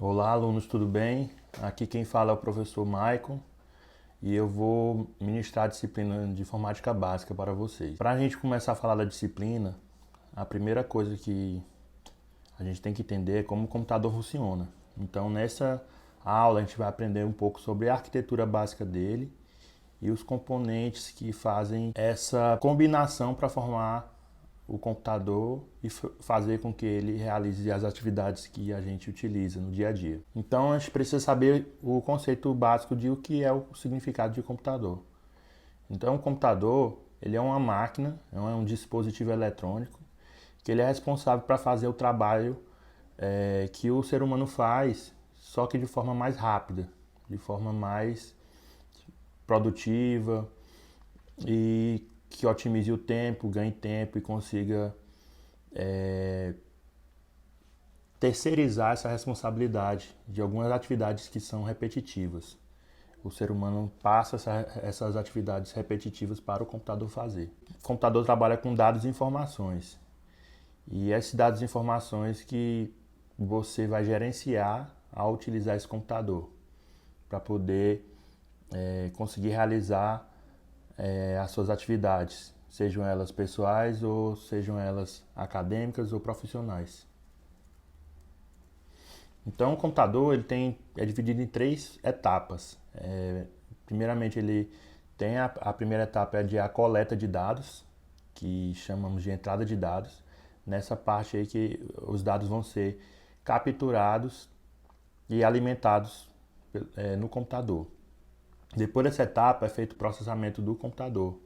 Olá, alunos, tudo bem? Aqui quem fala é o professor Maicon e eu vou ministrar a disciplina de informática básica para vocês. Para a gente começar a falar da disciplina, a primeira coisa que a gente tem que entender é como o computador funciona. Então, nessa aula, a gente vai aprender um pouco sobre a arquitetura básica dele e os componentes que fazem essa combinação para formar o computador e fazer com que ele realize as atividades que a gente utiliza no dia a dia. Então a gente precisa saber o conceito básico de o que é o significado de computador. Então o computador, ele é uma máquina, é um dispositivo eletrônico que ele é responsável para fazer o trabalho que o ser humano faz, só que de forma mais rápida, de forma mais produtiva e que otimize o tempo, ganhe tempo e consiga terceirizar essa responsabilidade de algumas atividades que são repetitivas. O ser humano passa essas atividades repetitivas para o computador fazer. O computador trabalha com dados e informações. E esses dados e informações que você vai gerenciar ao utilizar esse computador para poder conseguir realizar as suas atividades, sejam elas pessoais ou sejam elas acadêmicas ou profissionais. Então, o computador é dividido em três etapas. Primeiramente, ele tem a primeira etapa é a coleta de dados, que chamamos de entrada de dados. Nessa parte aí que os dados vão ser capturados e alimentados no computador. Depois dessa etapa é feito o processamento do computador,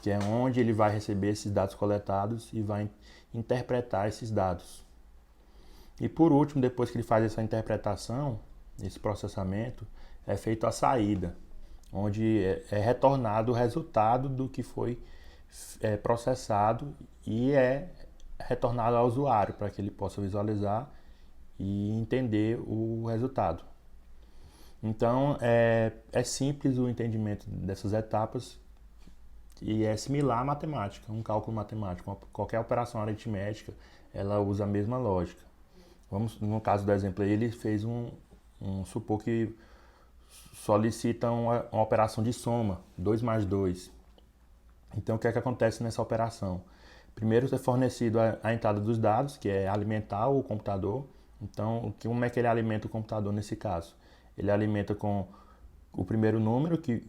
que é onde ele vai receber esses dados coletados e vai interpretar esses dados. E por último, depois que ele faz essa interpretação, esse processamento, é feito a saída, onde é retornado o resultado do que foi processado e é retornado ao usuário para que ele possa visualizar e entender o resultado. Então, é simples o entendimento dessas etapas e é similar à matemática, um cálculo matemático. Qualquer operação aritmética, ela usa a mesma lógica. Vamos, no caso do exemplo aí, ele fez supor que solicita uma operação de soma, 2 mais 2. Então, o que é que acontece nessa operação? Primeiro é fornecido a entrada dos dados, que é alimentar o computador. Então, como é que ele alimenta o computador nesse caso? Ele alimenta com o primeiro número que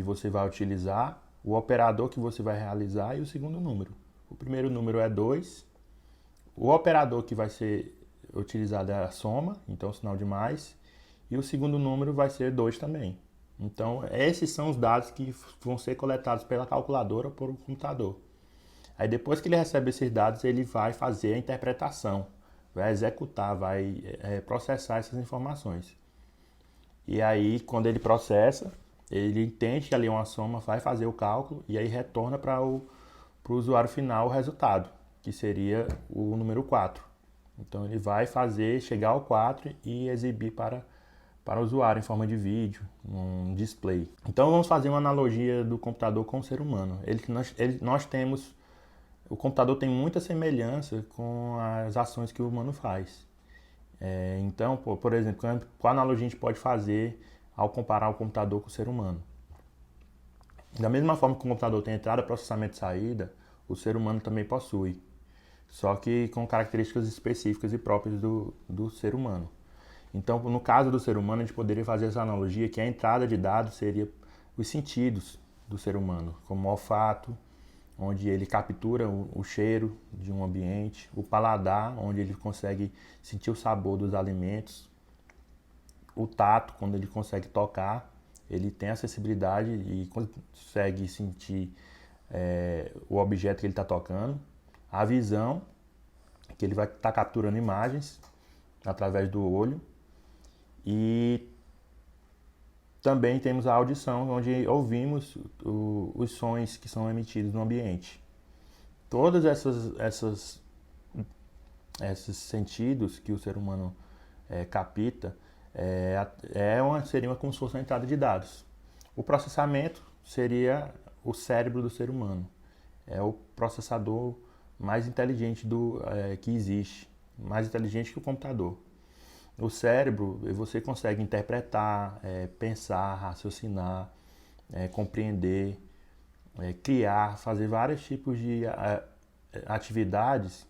você vai utilizar, o operador que você vai realizar e o segundo número. O primeiro número é 2, o operador que vai ser utilizado é a soma, então sinal de mais, e o segundo número vai ser 2 também. Então, esses são os dados que vão ser coletados pela calculadora ou por um computador. Aí depois que ele recebe esses dados, ele vai fazer a interpretação, vai executar, vai processar essas informações. E aí, quando ele processa, ele entende que ali é uma soma, vai fazer o cálculo e aí retorna para o usuário final o resultado, que seria o número 4. Então ele vai fazer, chegar ao 4 e exibir para o usuário em forma de vídeo, um display. Então vamos fazer uma analogia do computador com o ser humano. Nós temos, o computador tem muita semelhança com as ações que o humano faz. Então, por exemplo, qual analogia a gente pode fazer ao comparar o computador com o ser humano? Da mesma forma que o computador tem entrada, processamento e saída, o ser humano também possui, só que com características específicas e próprias do ser humano. Então, no caso do ser humano, a gente poderia fazer essa analogia que a entrada de dados seria os sentidos do ser humano, como o olfato, onde ele captura o cheiro de um ambiente, o paladar, onde ele consegue sentir o sabor dos alimentos, o tato, quando ele consegue tocar, ele tem acessibilidade e consegue sentir o objeto que ele está tocando, a visão, que ele vai estar capturando imagens através do olho, e também temos a audição, onde ouvimos os sons que são emitidos no ambiente. Todos esses sentidos que o ser humano capta seria como se fosse uma entrada de dados. O processamento seria o cérebro do ser humano. É o processador mais inteligente que existe, mais inteligente que o computador. O cérebro, você consegue interpretar, pensar, raciocinar, compreender, criar, fazer vários tipos de atividades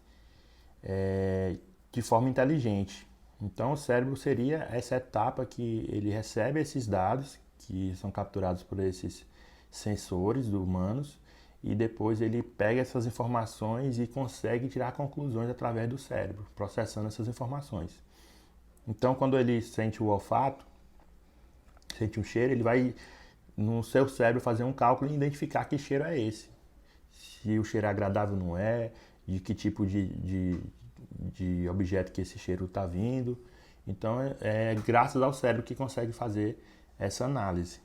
de forma inteligente. Então, o cérebro seria essa etapa que ele recebe esses dados, que são capturados por esses sensores humanos, e depois ele pega essas informações e consegue tirar conclusões através do cérebro, processando essas informações. Então, quando ele sente o olfato, sente um cheiro, ele vai no seu cérebro fazer um cálculo e identificar que cheiro é esse. Se o cheiro é agradável ou não é, de que tipo de objeto que esse cheiro está vindo. Então, é graças ao cérebro que consegue fazer essa análise.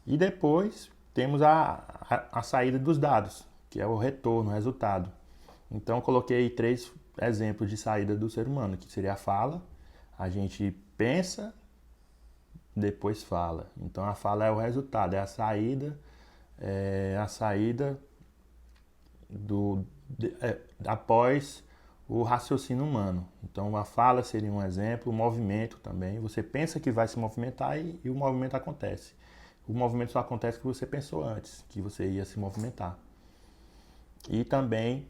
E depois temos a saída dos dados, que é o retorno, o resultado. Então, coloquei 3 exemplos de saída do ser humano, que seria a fala. A gente pensa, depois fala. Então, a fala é o resultado, é a saída após o raciocínio humano. Então, a fala seria um exemplo, o movimento também. Você pensa que vai se movimentar e o movimento acontece. O movimento só acontece que você pensou antes, que você ia se movimentar. E também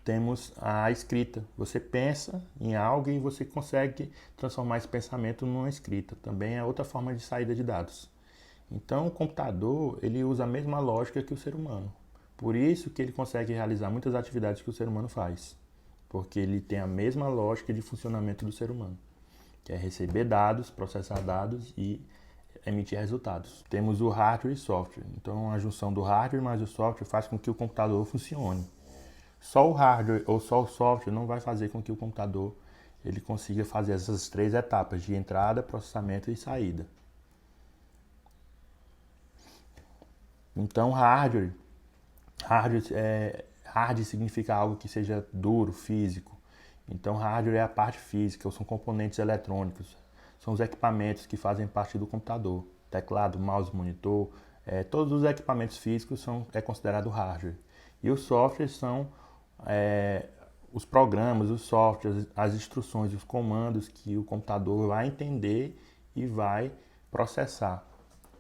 temos a escrita. Você pensa em algo e você consegue transformar esse pensamento numa escrita. Também é outra forma de saída de dados. Então, o computador, ele usa a mesma lógica que o ser humano. Por isso que ele consegue realizar muitas atividades que o ser humano faz. Porque ele tem a mesma lógica de funcionamento do ser humano, que é receber dados, processar dados e emitir resultados. Temos o hardware e software. Então, a junção do hardware mais o software faz com que o computador funcione. Só o hardware ou só o software não vai fazer com que o computador ele consiga fazer essas 3 etapas de entrada, processamento e saída. Então, hardware significa algo que seja duro, físico. Então, hardware é a parte física, ou são componentes eletrônicos. São os equipamentos que fazem parte do computador. Teclado, mouse, monitor, todos os equipamentos físicos é considerado hardware. E os softwares são os programas, os softwares, as instruções, os comandos que o computador vai entender e vai processar.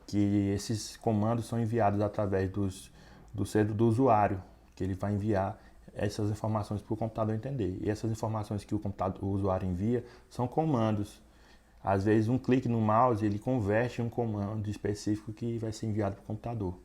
Que esses comandos são enviados através do cérebro do usuário, que ele vai enviar essas informações para o computador entender. E essas informações que o usuário envia são comandos. Às vezes um clique no mouse ele converte um comando específico que vai ser enviado para o computador.